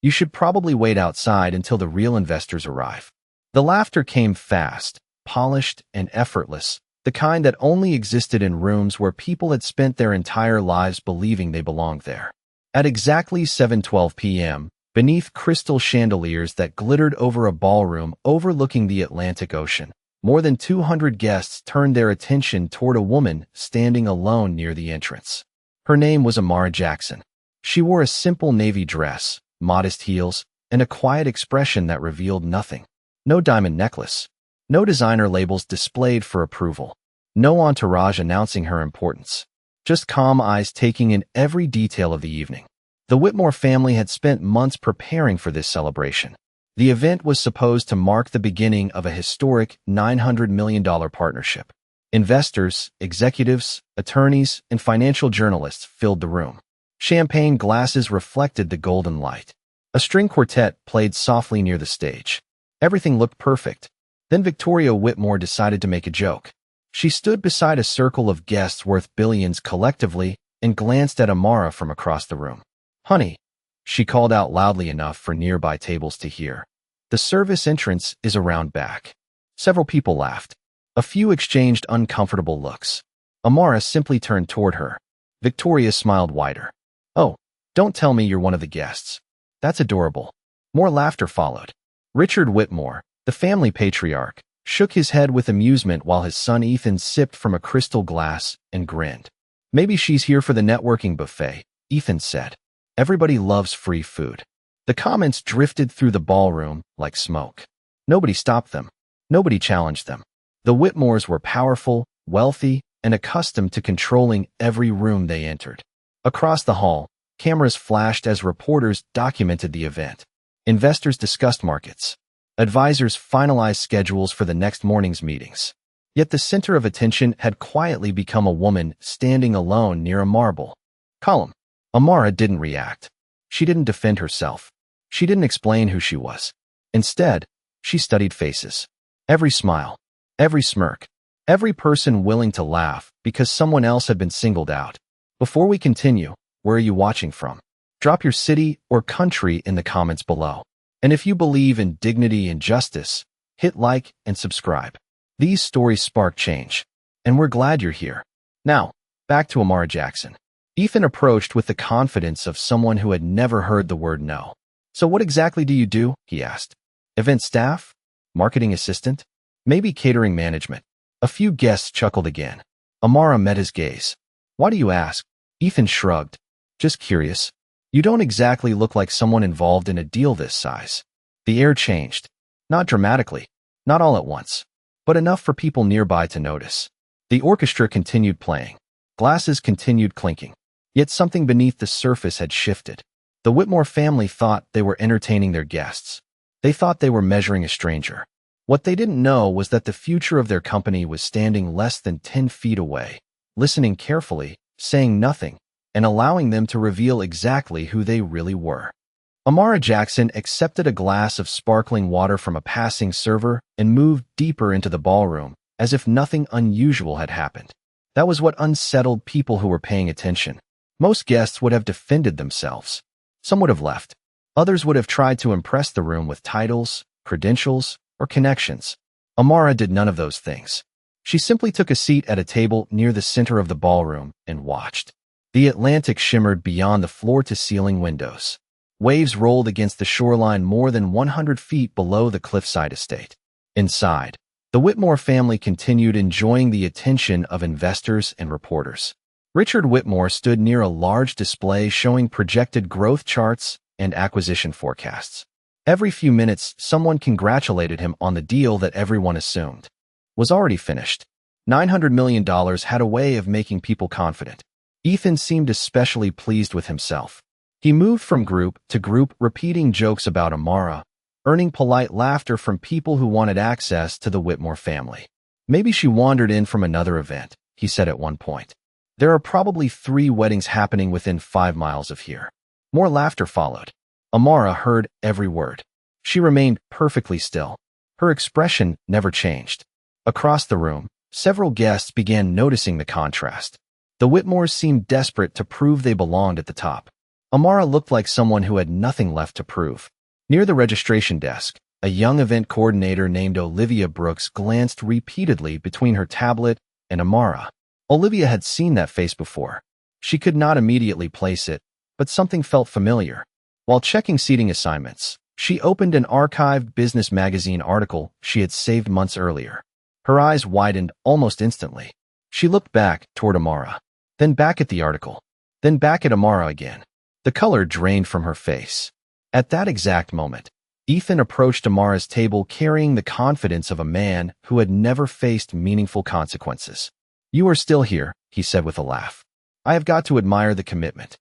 You should probably wait outside until the real investors arrive. The laughter came fast, polished, and effortless, the kind that only existed in rooms where people had spent their entire lives believing they belonged there. At exactly 7:12 p.m., beneath crystal chandeliers that glittered over a ballroom overlooking the Atlantic Ocean, more than 200 guests turned their attention toward a woman standing alone near the entrance. Her name was Amara Jackson. She wore a simple navy dress, modest heels, and a quiet expression that revealed nothing. No diamond necklace. No designer labels displayed for approval. No entourage announcing her importance. Just calm eyes taking in every detail of the evening. The Whitmore family had spent months preparing for this celebration. The event was supposed to mark the beginning of a historic $900 million partnership. Investors, executives, attorneys, and financial journalists filled the room. Champagne glasses reflected the golden light. A string quartet played softly near the stage. Everything looked perfect. Then Victoria Whitmore decided to make a joke. She stood beside a circle of guests worth billions collectively and glanced at Amara from across the room. "Honey," she called out loudly enough for nearby tables to hear. "The service entrance is around back." Several people laughed. A few exchanged uncomfortable looks. Amara simply turned toward her. Victoria smiled wider. "Oh, don't tell me you're one of the guests. That's adorable." More laughter followed. Richard Whitmore, the family patriarch, shook his head with amusement while his son Ethan sipped from a crystal glass and grinned. "Maybe she's here for the networking buffet," Ethan said. "Everybody loves free food." The comments drifted through the ballroom like smoke. Nobody stopped them. Nobody challenged them. The Whitmores were powerful, wealthy, and accustomed to controlling every room they entered. Across the hall, cameras flashed as reporters documented the event. Investors discussed markets. Advisors finalized schedules for the next morning's meetings. Yet the center of attention had quietly become a woman standing alone near a marble column. Amara didn't react. She didn't defend herself. She didn't explain who she was. Instead, she studied faces. Every smile, every smirk, every person willing to laugh because someone else had been singled out. Before we continue, where are you watching from? Drop your city or country in the comments below. And if you believe in dignity and justice, hit like and subscribe. These stories spark change, and we're glad you're here. Now, back to Amara Jackson. Ethan approached with the confidence of someone who had never heard the word no. "So what exactly do you do?" he asked. "Event staff? Marketing assistant? Maybe catering management?" A few guests chuckled again. Amara met his gaze. "Why do you ask?" Ethan shrugged. "Just curious. You don't exactly look like someone involved in a deal this size." The air changed. Not dramatically, not all at once, but enough for people nearby to notice. The orchestra continued playing. Glasses continued clinking. Yet something beneath the surface had shifted. The Whitmore family thought they were entertaining their guests. They thought they were measuring a stranger. What they didn't know was that the future of their company was standing less than 10 feet away, listening carefully, saying nothing, and allowing them to reveal exactly who they really were. Amara Jackson accepted a glass of sparkling water from a passing server and moved deeper into the ballroom, as if nothing unusual had happened. That was what unsettled people who were paying attention. Most guests would have defended themselves. Some would have left. Others would have tried to impress the room with titles, credentials, or connections. Amara did none of those things. She simply took a seat at a table near the center of the ballroom and watched. The Atlantic shimmered beyond the floor-to-ceiling windows. Waves rolled against the shoreline more than 100 feet below the cliffside estate. Inside, the Whitmore family continued enjoying the attention of investors and reporters. Richard Whitmore stood near a large display showing projected growth charts and acquisition forecasts. Every few minutes, someone congratulated him on the deal that everyone assumed was already finished. $900 million had a way of making people confident. Ethan seemed especially pleased with himself. He moved from group to group, repeating jokes about Amara, earning polite laughter from people who wanted access to the Whitmore family. "Maybe she wandered in from another event," he said at one point. "There are probably 3 weddings happening within 5 miles of here." More laughter followed. Amara heard every word. She remained perfectly still. Her expression never changed. Across the room, several guests began noticing the contrast. The Whitmores seemed desperate to prove they belonged at the top. Amara looked like someone who had nothing left to prove. Near the registration desk, a young event coordinator named Olivia Brooks glanced repeatedly between her tablet and Amara. Olivia had seen that face before. She could not immediately place it, but something felt familiar. While checking seating assignments, she opened an archived business magazine article she had saved months earlier. Her eyes widened almost instantly. She looked back toward Amara, then back at the article, then back at Amara again. The color drained from her face. At that exact moment, Ethan approached Amara's table carrying the confidence of a man who had never faced meaningful consequences. "You are still here," he said with a laugh. "I have got to admire the commitment."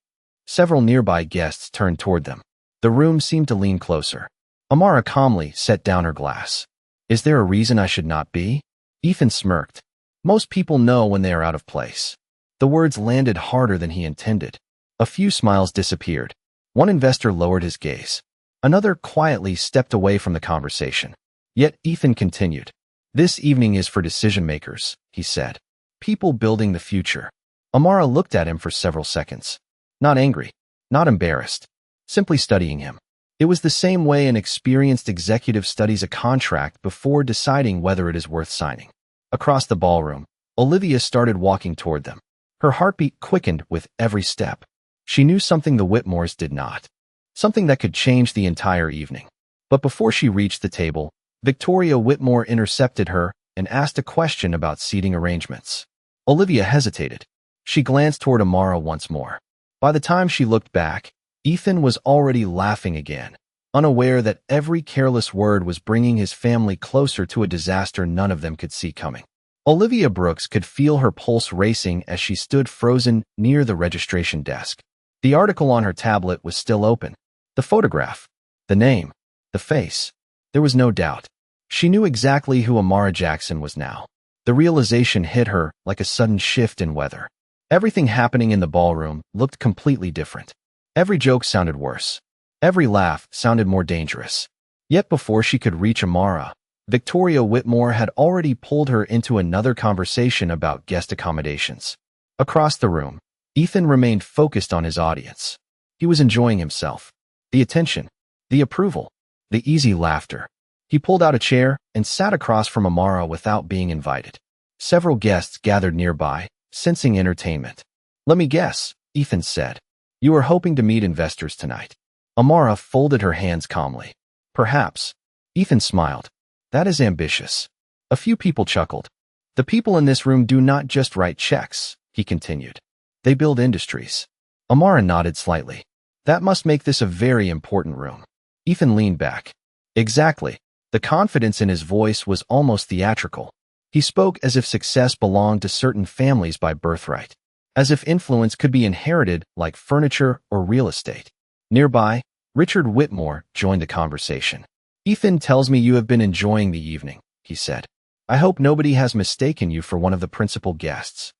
Several nearby guests turned toward them. The room seemed to lean closer. Amara calmly set down her glass. "Is there a reason I should not be?" Ethan smirked. "Most people know when they are out of place." The words landed harder than he intended. A few smiles disappeared. One investor lowered his gaze. Another quietly stepped away from the conversation. Yet Ethan continued. "This evening is for decision-makers," he said. "People building the future." Amara looked at him for several seconds. Not angry, not embarrassed, simply studying him. It was the same way an experienced executive studies a contract before deciding whether it is worth signing. Across the ballroom, Olivia started walking toward them. Her heartbeat quickened with every step. She knew something the Whitmores did not. Something that could change the entire evening. But before she reached the table, Victoria Whitmore intercepted her and asked a question about seating arrangements. Olivia hesitated. She glanced toward Amara once more. By the time she looked back, Ethan was already laughing again, unaware that every careless word was bringing his family closer to a disaster none of them could see coming. Olivia Brooks could feel her pulse racing as she stood frozen near the registration desk. The article on her tablet was still open. The photograph, the name, the face. There was no doubt. She knew exactly who Amara Jackson was now. The realization hit her like a sudden shift in weather. Everything happening in the ballroom looked completely different. Every joke sounded worse. Every laugh sounded more dangerous. Yet before she could reach Amara, Victoria Whitmore had already pulled her into another conversation about guest accommodations. Across the room, Ethan remained focused on his audience. He was enjoying himself. The attention, the approval, the easy laughter. He pulled out a chair and sat across from Amara without being invited. Several guests gathered nearby, sensing entertainment. "Let me guess," Ethan said. "You are hoping to meet investors tonight." Amara folded her hands calmly. "Perhaps." Ethan smiled. "That is ambitious." A few people chuckled. "The people in this room do not just write checks," he continued. "They build industries." Amara nodded slightly. "That must make this a very important room." Ethan leaned back. "Exactly." The confidence in his voice was almost theatrical. He spoke as if success belonged to certain families by birthright, as if influence could be inherited like furniture or real estate. Nearby, Richard Whitmore joined the conversation. "Ethan tells me you have been enjoying the evening," he said. "I hope nobody has mistaken you for one of the principal guests."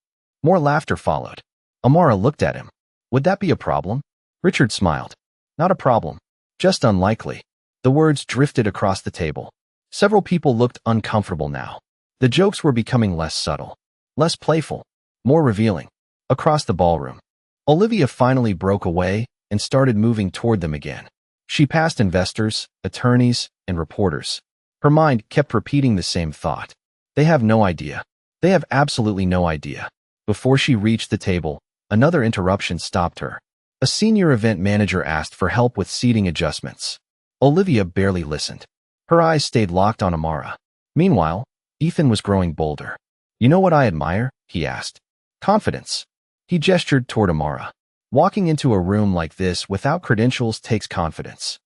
More laughter followed. Amara looked at him. "Would that be a problem?" Richard smiled. "Not a problem. Just unlikely." The words drifted across the table. Several people looked uncomfortable now. The jokes were becoming less subtle, less playful, more revealing. Across the ballroom, Olivia finally broke away and started moving toward them again. She passed investors, attorneys, and reporters. Her mind kept repeating the same thought. They have no idea. They have absolutely no idea. Before she reached the table, another interruption stopped her. A senior event manager asked for help with seating adjustments. Olivia barely listened. Her eyes stayed locked on Amara. Meanwhile, Ethan was growing bolder. "You know what I admire?" he asked. "Confidence." He gestured toward Amara. "Walking into a room like this without credentials takes confidence."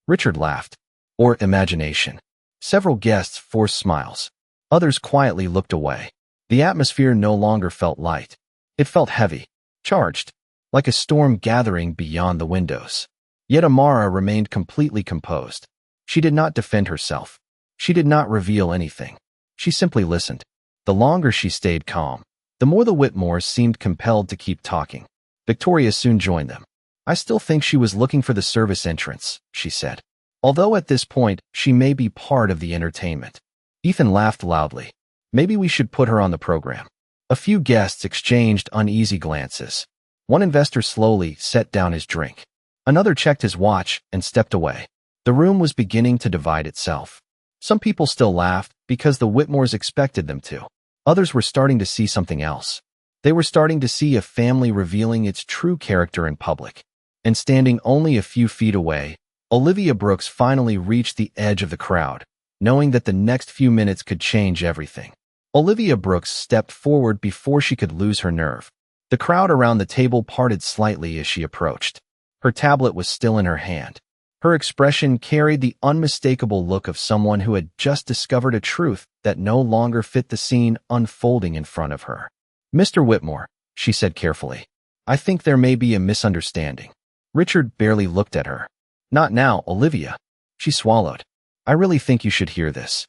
Richard laughed. "Or imagination." Several guests forced smiles. Others quietly looked away. The atmosphere no longer felt light. It felt heavy, charged, like a storm gathering beyond the windows. Yet Amara remained completely composed. She did not defend herself. She did not reveal anything. She simply listened. The longer she stayed calm, the more the Whitmores seemed compelled to keep talking. Victoria soon joined them. "I still think she was looking for the service entrance," she said. "Although at this point, she may be part of the entertainment." Ethan laughed loudly. "Maybe we should put her on the program." A few guests exchanged uneasy glances. One investor slowly set down his drink. Another checked his watch and stepped away. The room was beginning to divide itself. Some people still laughed because the Whitmores expected them to. Others were starting to see something else. They were starting to see a family revealing its true character in public. And standing only a few feet away, Olivia Brooks finally reached the edge of the crowd, knowing that the next few minutes could change everything. Olivia Brooks stepped forward before she could lose her nerve. The crowd around the table parted slightly as she approached. Her tablet was still in her hand. Her expression carried the unmistakable look of someone who had just discovered a truth that no longer fit the scene unfolding in front of her. "Mr. Whitmore," she said carefully, "I think there may be a misunderstanding." Richard barely looked at her. "Not now, Olivia." She swallowed. "I really think you should hear this."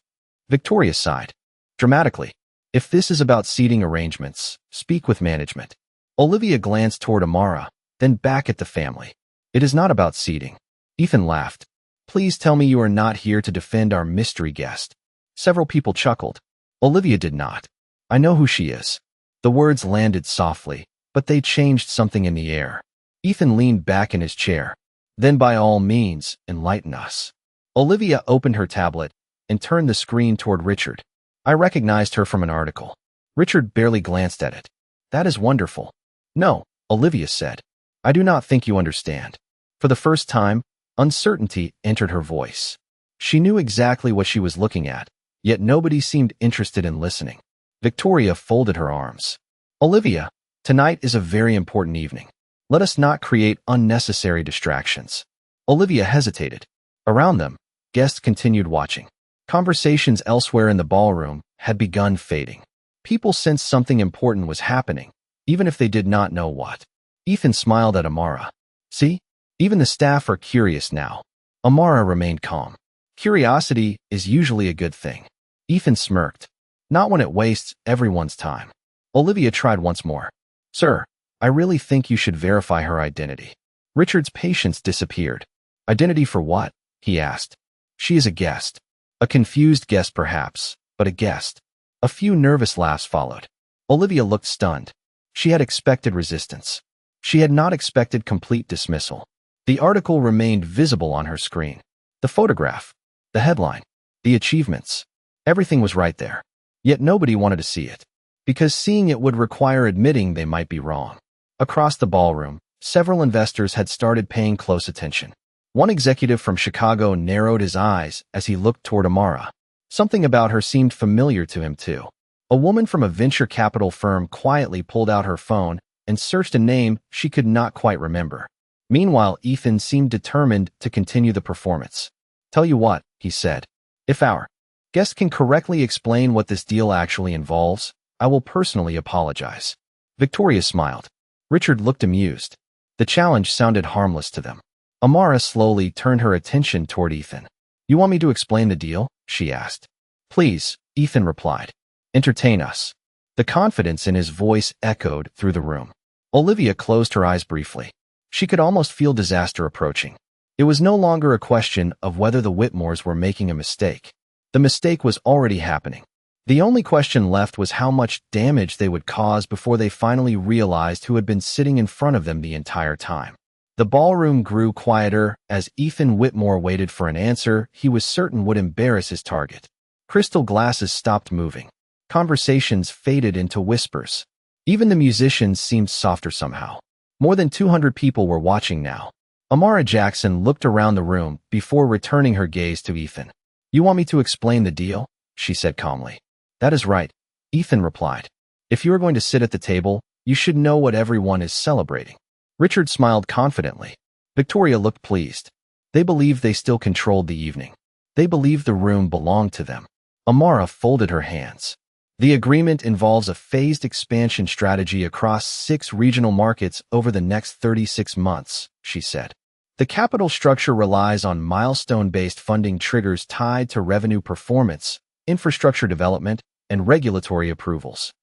Victoria sighed. Dramatically, "If this is about seating arrangements, speak with management." Olivia glanced toward Amara, then back at the family. "It is not about seating." Ethan laughed. "Please tell me you are not here to defend our mystery guest." Several people chuckled. Olivia did not. "I know who she is." The words landed softly, but they changed something in the air. Ethan leaned back in his chair. "Then by all means, enlighten us." Olivia opened her tablet and turned the screen toward Richard. "I recognized her from an article." Richard barely glanced at it. "That is wonderful." "No," Olivia said. "I do not think you understand." For the first time, uncertainty entered her voice. She knew exactly what she was looking at, yet nobody seemed interested in listening. Victoria folded her arms. "Olivia, tonight is a very important evening. Let us not create unnecessary distractions." Olivia hesitated. Around them, guests continued watching. Conversations elsewhere in the ballroom had begun fading. People sensed something important was happening, even if they did not know what. Ethan smiled at Amara. "See? Even the staff are curious now." Amara remained calm. "Curiosity is usually a good thing." Ethan smirked. "Not when it wastes everyone's time." Olivia tried once more. "Sir, I really think you should verify her identity." Richard's patience disappeared. "Identity for what?" he asked. "She is a guest." A confused guest perhaps, but a guest. A few nervous laughs followed. Olivia looked stunned. She had expected resistance. She had not expected complete dismissal. The article remained visible on her screen. The photograph, the headline, the achievements. Everything was right there. Yet nobody wanted to see it, because seeing it would require admitting they might be wrong. Across the ballroom, several investors had started paying close attention. One executive from Chicago narrowed his eyes as he looked toward Amara. Something about her seemed familiar to him too. A woman from a venture capital firm quietly pulled out her phone and searched a name she could not quite remember. Meanwhile, Ethan seemed determined to continue the performance. "Tell you what," he said. "If our guest can correctly explain what this deal actually involves, I will personally apologize." Victoria smiled. Richard looked amused. The challenge sounded harmless to them. Amara slowly turned her attention toward Ethan. "You want me to explain the deal?" she asked. "Please," Ethan replied. "Entertain us." The confidence in his voice echoed through the room. Olivia closed her eyes briefly. She could almost feel disaster approaching. It was no longer a question of whether the Whitmores were making a mistake. The mistake was already happening. The only question left was how much damage they would cause before they finally realized who had been sitting in front of them the entire time. The ballroom grew quieter as Ethan Whitmore waited for an answer he was certain would embarrass his target. Crystal glasses stopped moving. Conversations faded into whispers. Even the musicians seemed softer somehow. More than 200 people were watching now. Amara Jackson looked around the room before returning her gaze to Ethan. "You want me to explain the deal?" she said calmly. "That is right," Ethan replied. "If you are going to sit at the table, you should know what everyone is celebrating." Richard smiled confidently. Victoria looked pleased. They believed they still controlled the evening. They believed the room belonged to them. Amara folded her hands. "The agreement involves a phased expansion strategy across 6 regional markets over the next 36 months, she said. The capital structure relies on milestone-based funding triggers tied to revenue performance, infrastructure development, and regulatory approvals.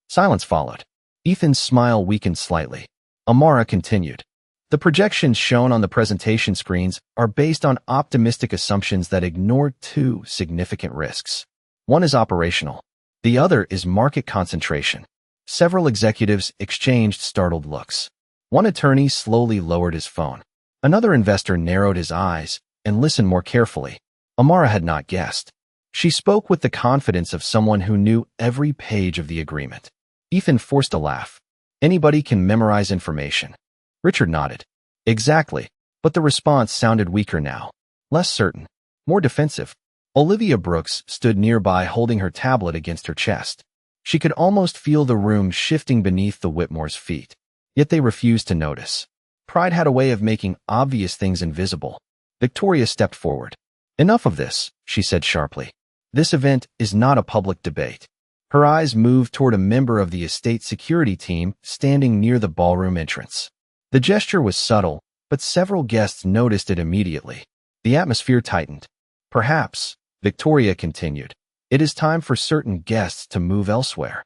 Silence followed. Ethan's smile weakened slightly. Amara continued. The projections shown on the presentation screens are based on optimistic assumptions that ignore 2 significant risks. One is operational. The other is market concentration. Several executives exchanged startled looks. One attorney slowly lowered his phone. Another investor narrowed his eyes and listened more carefully. Amara had not guessed. She spoke with the confidence of someone who knew every page of the agreement. Ethan forced a laugh. Anybody can memorize information. Richard nodded. Exactly, but the response sounded weaker now. Less certain. More defensive. Olivia Brooks stood nearby holding her tablet against her chest. She could almost feel the room shifting beneath the Whitmore's feet. Yet they refused to notice. Pride had a way of making obvious things invisible. Victoria stepped forward. Enough of this, she said sharply. This event is not a public debate. Her eyes moved toward a member of the estate security team standing near the ballroom entrance. The gesture was subtle, but several guests noticed it immediately. The atmosphere tightened. Perhaps, Victoria continued, it is time for certain guests to move elsewhere.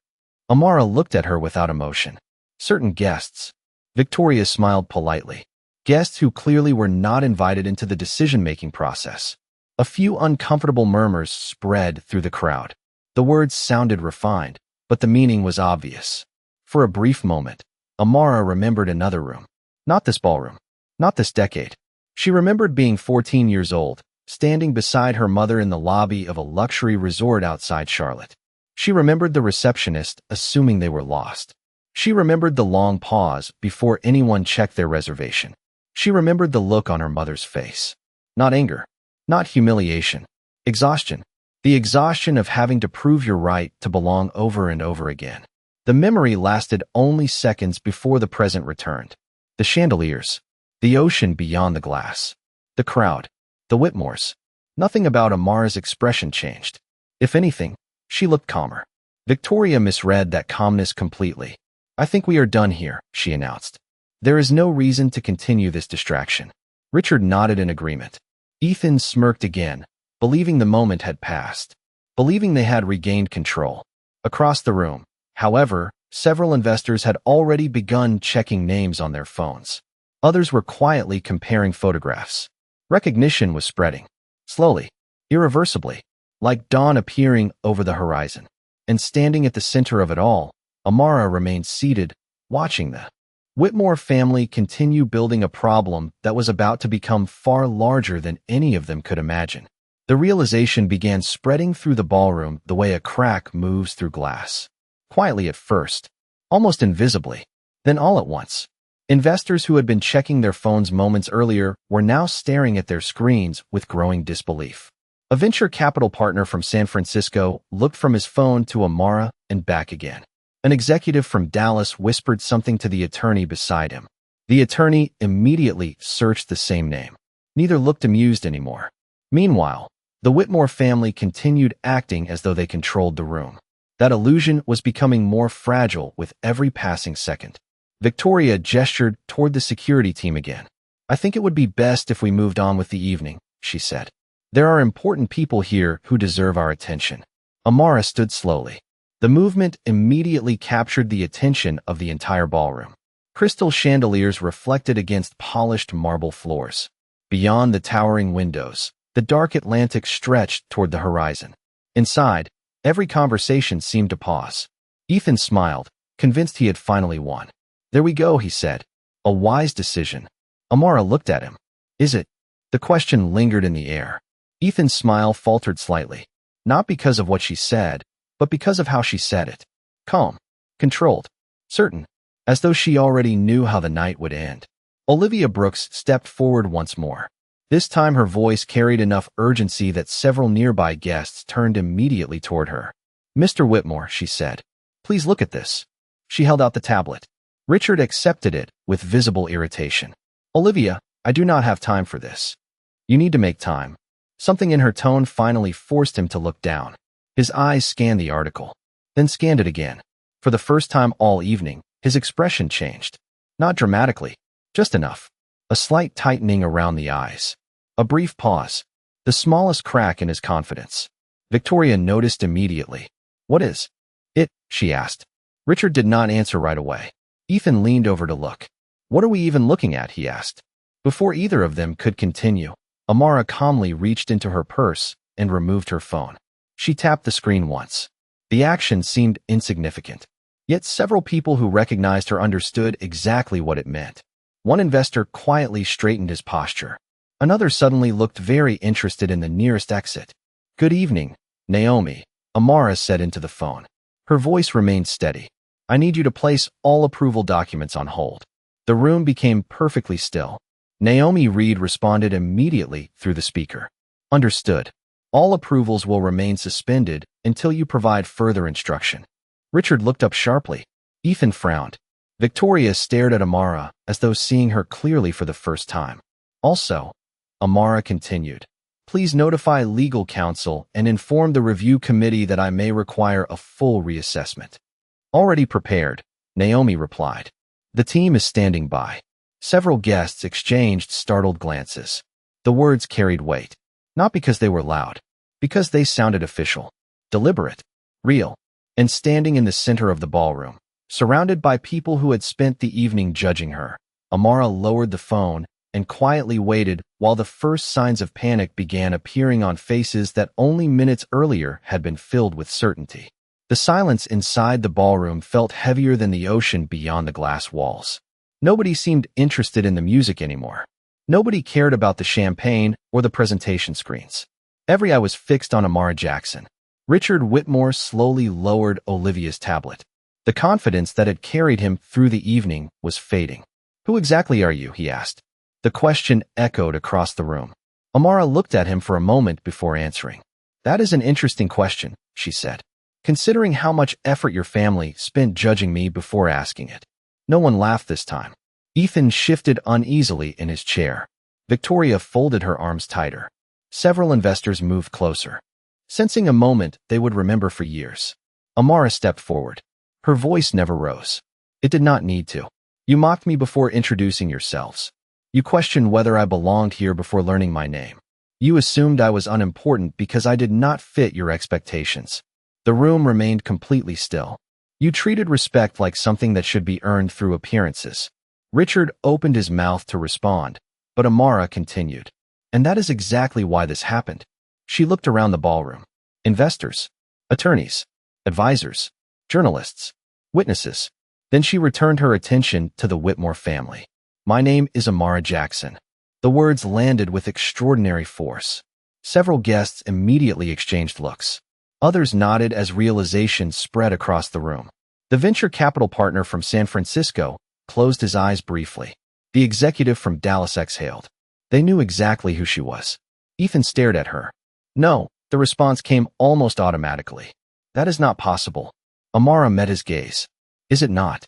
Amara looked at her without emotion. Certain guests. Victoria smiled politely. Guests who clearly were not invited into the decision-making process. A few uncomfortable murmurs spread through the crowd. The words sounded refined, but the meaning was obvious. For a brief moment, Amara remembered another room. Not this ballroom. Not this decade. She remembered being 14 years old, standing beside her mother in the lobby of a luxury resort outside Charlotte. She remembered the receptionist assuming they were lost. She remembered the long pause before anyone checked their reservation. She remembered the look on her mother's face. Not anger. Not humiliation. Exhaustion. The exhaustion of having to prove your right to belong over and over again. The memory lasted only seconds before the present returned. The chandeliers. The ocean beyond the glass. The crowd. The Whitmores. Nothing about Amara's expression changed. If anything, she looked calmer. Victoria misread that calmness completely. I think we are done here, she announced. There is no reason to continue this distraction. Richard nodded in agreement. Ethan smirked again, believing the moment had passed, believing they had regained control. Across the room, however, several investors had already begun checking names on their phones. Others were quietly comparing photographs. Recognition was spreading. Slowly, irreversibly, like dawn appearing over the horizon. And standing at the center of it all, Amara remained seated, watching the Whitmore family continue building a problem that was about to become far larger than any of them could imagine. The realization began spreading through the ballroom the way a crack moves through glass. Quietly at first, almost invisibly, then all at once. Investors who had been checking their phones moments earlier were now staring at their screens with growing disbelief. A venture capital partner from San Francisco looked from his phone to Amara and back again. An executive from Dallas whispered something to the attorney beside him. The attorney immediately searched the same name. Neither looked amused anymore. Meanwhile, the Whitmore family continued acting as though they controlled the room. That illusion was becoming more fragile with every passing second. Victoria gestured toward the security team again. I think it would be best if we moved on with the evening, she said. There are important people here who deserve our attention. Amara stood slowly. The movement immediately captured the attention of the entire ballroom. Crystal chandeliers reflected against polished marble floors. Beyond the towering windows, the dark Atlantic stretched toward the horizon. Inside, every conversation seemed to pause. Ethan smiled, convinced he had finally won. There we go, he said. A wise decision. Amara looked at him. Is it? The question lingered in the air. Ethan's smile faltered slightly. Not because of what she said, but because of how she said it. Calm, controlled, certain, as though she already knew how the night would end. Olivia Brooks stepped forward once more. This time her voice carried enough urgency that several nearby guests turned immediately toward her. Mr. Whitmore, she said, please look at this. She held out the tablet. Richard accepted it with visible irritation. Olivia, I do not have time for this. You need to make time. Something in her tone finally forced him to look down. His eyes scanned the article, then scanned it again. For the first time all evening, his expression changed. Not dramatically, just enough. A slight tightening around the eyes. A brief pause. The smallest crack in his confidence. Victoria noticed immediately. What is it? She asked. Richard did not answer right away. Ethan leaned over to look. What are we even looking at? He asked. Before either of them could continue, Amara calmly reached into her purse and removed her phone. She tapped the screen once. The action seemed insignificant. Yet several people who recognized her understood exactly what it meant. One investor quietly straightened his posture. Another suddenly looked very interested in the nearest exit. "Good evening, Naomi," Amara said into the phone. Her voice remained steady. "I need you to place all approval documents on hold." The room became perfectly still. Naomi Reed responded immediately through the speaker. "Understood. All approvals will remain suspended until you provide further instruction." Richard looked up sharply. Ethan frowned. Victoria stared at Amara as though seeing her clearly for the first time. "Also," Amara continued, "please notify legal counsel and inform the review committee that I may require a full reassessment." "Already prepared," Naomi replied. "The team is standing by." Several guests exchanged startled glances. The words carried weight, not because they were loud, because they sounded official, deliberate, real. And standing in the center of the ballroom, surrounded by people who had spent the evening judging her, Amara lowered the phone and quietly waited while the first signs of panic began appearing on faces that only minutes earlier had been filled with certainty. The silence inside the ballroom felt heavier than the ocean beyond the glass walls. Nobody seemed interested in the music anymore. Nobody cared about the champagne or the presentation screens. Every eye was fixed on Amara Jackson. Richard Whitmore slowly lowered Olivia's tablet. The confidence that had carried him through the evening was fading. "Who exactly are you?" he asked. The question echoed across the room. Amara looked at him for a moment before answering. "That is an interesting question," she said, "considering how much effort your family spent judging me before asking it." No one laughed this time. Ethan shifted uneasily in his chair. Victoria folded her arms tighter. Several investors moved closer, sensing a moment they would remember for years. Amara stepped forward. Her voice never rose. It did not need to. "You mocked me before introducing yourselves. You questioned whether I belonged here before learning my name. You assumed I was unimportant because I did not fit your expectations." The room remained completely still. "You treated respect like something that should be earned through appearances." Richard opened his mouth to respond, but Amara continued. "And that is exactly why this happened." She looked around the ballroom. Investors, attorneys, advisors, journalists, witnesses. Then she returned her attention to the Whitmore family. "My name is Amara Jackson." The words landed with extraordinary force. Several guests immediately exchanged looks. Others nodded as realization spread across the room. The venture capital partner from San Francisco closed his eyes briefly. The executive from Dallas exhaled. They knew exactly who she was. Ethan stared at her. "No," the response came almost automatically. "That is not possible." Amara met his gaze. "Is it not?"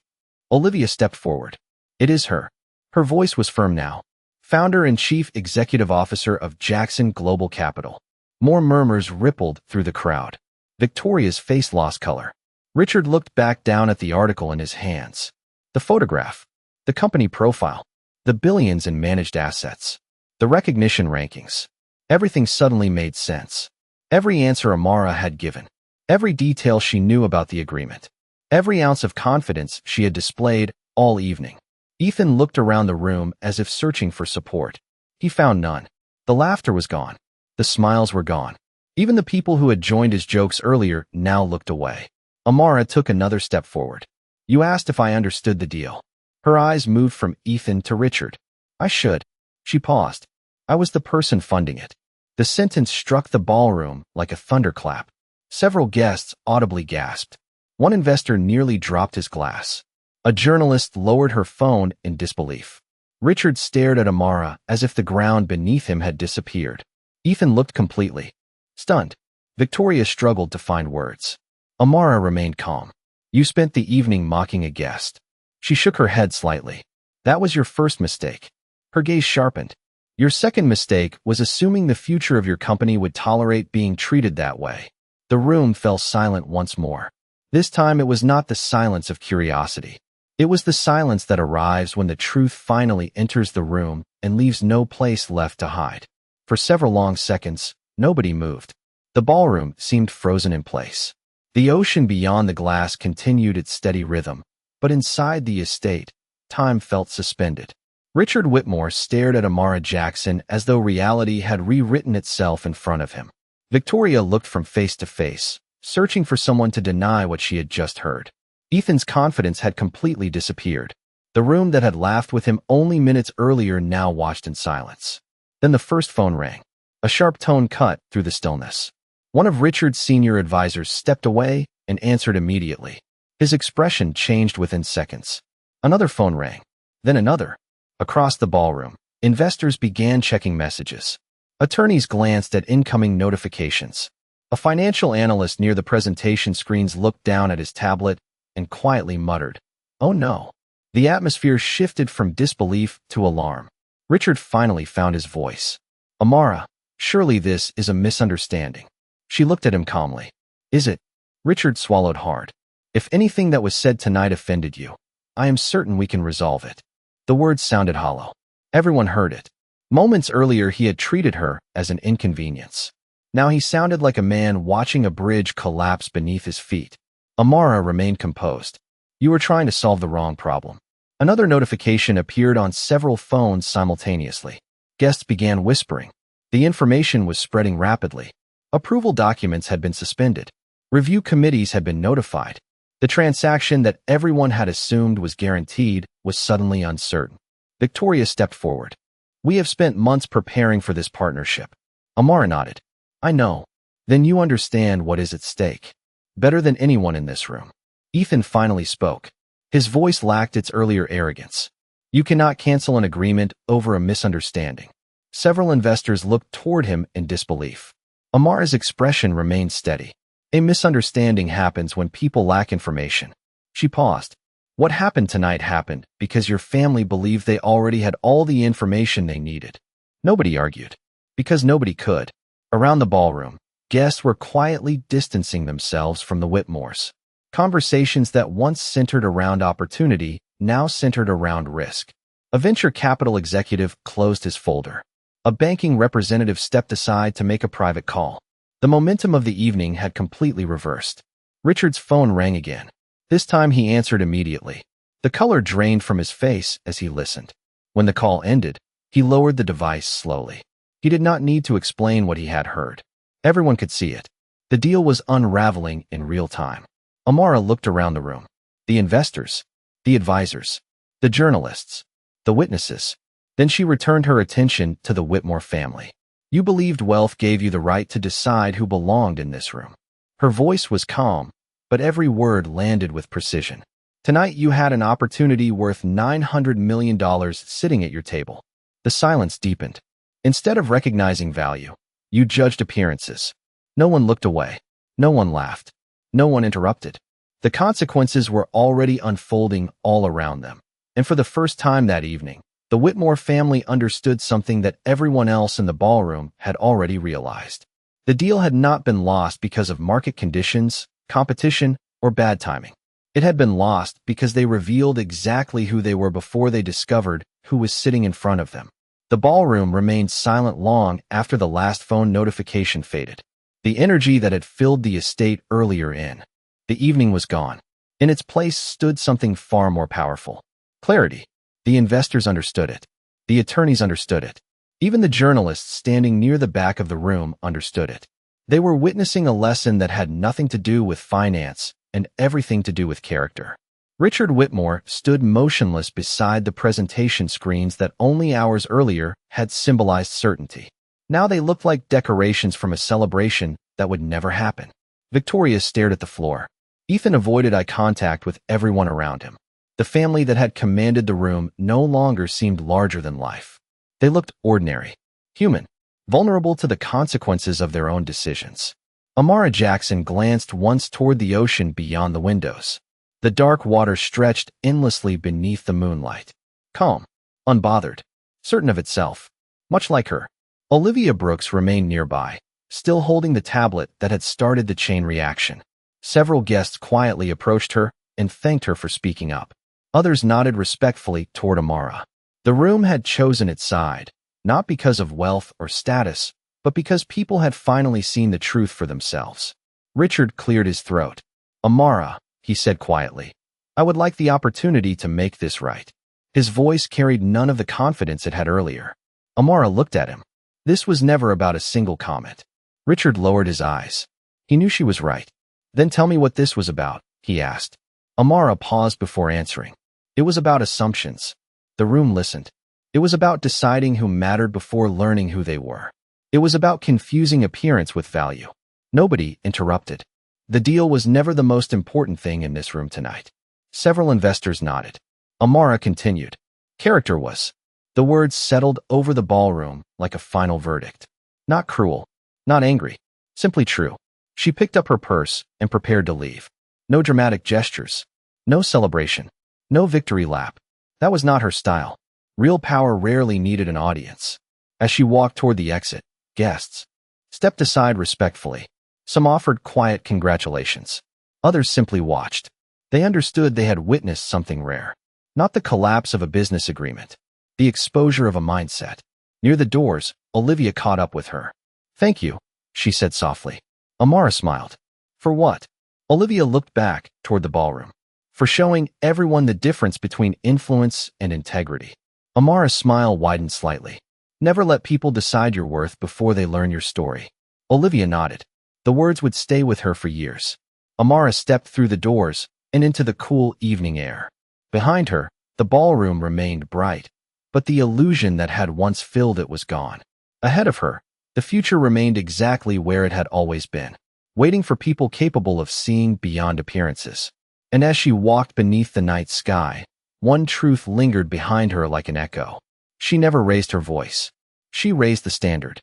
Olivia stepped forward. "It is her." Her voice was firm now. "Founder and Chief Executive Officer of Jackson Global Capital." More murmurs rippled through the crowd. Victoria's face lost color. Richard looked back down at the article in his hands. The photograph, the company profile, the billions in managed assets, the recognition rankings. Everything suddenly made sense. Every answer Amara had given, every detail she knew about the agreement, every ounce of confidence she had displayed all evening. Ethan looked around the room as if searching for support. He found none. The laughter was gone. The smiles were gone. Even the people who had joined his jokes earlier now looked away. Amara took another step forward. "You asked if I understood the deal." Her eyes moved from Ethan to Richard. "I should." She paused. "I was the person funding it." The sentence struck the ballroom like a thunderclap. Several guests audibly gasped. One investor nearly dropped his glass. A journalist lowered her phone in disbelief. Richard stared at Amara as if the ground beneath him had disappeared. Ethan looked completely stunned. Victoria struggled to find words. Amara remained calm. "You spent the evening mocking a guest." She shook her head slightly. "That was your first mistake." Her gaze sharpened. "Your second mistake was assuming the future of your company would tolerate being treated that way." The room fell silent once more. This time it was not the silence of curiosity. It was the silence that arrives when the truth finally enters the room and leaves no place left to hide. For several long seconds, nobody moved. The ballroom seemed frozen in place. The ocean beyond the glass continued its steady rhythm, but inside the estate, time felt suspended. Richard Whitmore stared at Amara Jackson as though reality had rewritten itself in front of him. Victoria looked from face to face, searching for someone to deny what she had just heard. Ethan's confidence had completely disappeared. The room that had laughed with him only minutes earlier now watched in silence. Then the first phone rang. A sharp tone cut through the stillness. One of Richard's senior advisors stepped away and answered immediately. His expression changed within seconds. Another phone rang. Then another. Across the ballroom, investors began checking messages. Attorneys glanced at incoming notifications. A financial analyst near the presentation screens looked down at his tablet and quietly muttered, "Oh no." The atmosphere shifted from disbelief to alarm. Richard finally found his voice. "Amara, surely this is a misunderstanding." She looked at him calmly. "Is it?" Richard swallowed hard. "If anything that was said tonight offended you, I am certain we can resolve it." The words sounded hollow. Everyone heard it. Moments earlier he had treated her as an inconvenience. Now he sounded like a man watching a bridge collapse beneath his feet. Amara remained composed. "You were trying to solve the wrong problem." Another notification appeared on several phones simultaneously. Guests began whispering. The information was spreading rapidly. Approval documents had been suspended. Review committees had been notified. The transaction that everyone had assumed was guaranteed was suddenly uncertain. Victoria stepped forward. "We have spent months preparing for this partnership." Amara nodded. "I know. Then you understand what is at stake. Better than anyone in this room." Ethan finally spoke. His voice lacked its earlier arrogance. "You cannot cancel an agreement over a misunderstanding." Several investors looked toward him in disbelief. Amara's expression remained steady. "A misunderstanding happens when people lack information." She paused. "What happened tonight happened because your family believed they already had all the information they needed." Nobody argued. Because nobody could. Around the ballroom, guests were quietly distancing themselves from the Whitmores. Conversations that once centered around opportunity now centered around risk. A venture capital executive closed his folder. A banking representative stepped aside to make a private call. The momentum of the evening had completely reversed. Richard's phone rang again. This time he answered immediately. The color drained from his face as he listened. When the call ended, he lowered the device slowly. He did not need to explain what he had heard. Everyone could see it. The deal was unraveling in real time. Amara looked around the room. The investors, the advisors, the journalists, the witnesses. Then she returned her attention to the Whitmore family. "You believed wealth gave you the right to decide who belonged in this room." Her voice was calm, but every word landed with precision. "Tonight you had an opportunity worth $900 million sitting at your table." The silence deepened. Instead of recognizing value, you judged appearances. No one looked away. No one laughed. No one interrupted. The consequences were already unfolding all around them. And for the first time that evening, the Whitmore family understood something that everyone else in the ballroom had already realized. The deal had not been lost because of market conditions, competition, or bad timing. It had been lost because they revealed exactly who they were before they discovered who was sitting in front of them. The ballroom remained silent long after the last phone notification faded. The energy that had filled the estate earlier in the evening was gone. In its place stood something far more powerful. Clarity. The investors understood it. The attorneys understood it. Even the journalists standing near the back of the room understood it. They were witnessing a lesson that had nothing to do with finance and everything to do with character. Richard Whitmore stood motionless beside the presentation screens that only hours earlier had symbolized certainty. Now they looked like decorations from a celebration that would never happen. Victoria stared at the floor. Ethan avoided eye contact with everyone around him. The family that had commanded the room no longer seemed larger than life. They looked ordinary, human, vulnerable to the consequences of their own decisions. Amara Jackson glanced once toward the ocean beyond the windows. The dark water stretched endlessly beneath the moonlight. Calm, unbothered, certain of itself, much like her. Olivia Brooks remained nearby, still holding the tablet that had started the chain reaction. Several guests quietly approached her and thanked her for speaking up. Others nodded respectfully toward Amara. The room had chosen its side, not because of wealth or status, but because people had finally seen the truth for themselves. Richard cleared his throat. "Amara," he said quietly, "I would like the opportunity to make this right." His voice carried none of the confidence it had earlier. Amara looked at him. This was never about a single comment. Richard lowered his eyes. He knew she was right. "Then tell me what this was about," he asked. Amara paused before answering. It was about assumptions. The room listened. It was about deciding who mattered before learning who they were. It was about confusing appearance with value. Nobody interrupted. The deal was never the most important thing in this room tonight. Several investors nodded. Amara continued. Character was. The words settled over the ballroom like a final verdict. Not cruel. Not angry. Simply true. She picked up her purse and prepared to leave. No dramatic gestures. No celebration. No victory lap. That was not her style. Real power rarely needed an audience. As she walked toward the exit, guests stepped aside respectfully. Some offered quiet congratulations. Others simply watched. They understood they had witnessed something rare. Not the collapse of a business agreement. The exposure of a mindset. Near the doors, Olivia caught up with her. Thank you, she said softly. Amara smiled. For what? Olivia looked back toward the ballroom. For showing everyone the difference between influence and integrity. Amara's smile widened slightly. Never let people decide your worth before they learn your story. Olivia nodded. The words would stay with her for years. Amara stepped through the doors and into the cool evening air. Behind her, the ballroom remained bright, but the illusion that had once filled it was gone. Ahead of her, the future remained exactly where it had always been, waiting for people capable of seeing beyond appearances. And as she walked beneath the night sky, one truth lingered behind her like an echo. She never raised her voice. She raised the standard.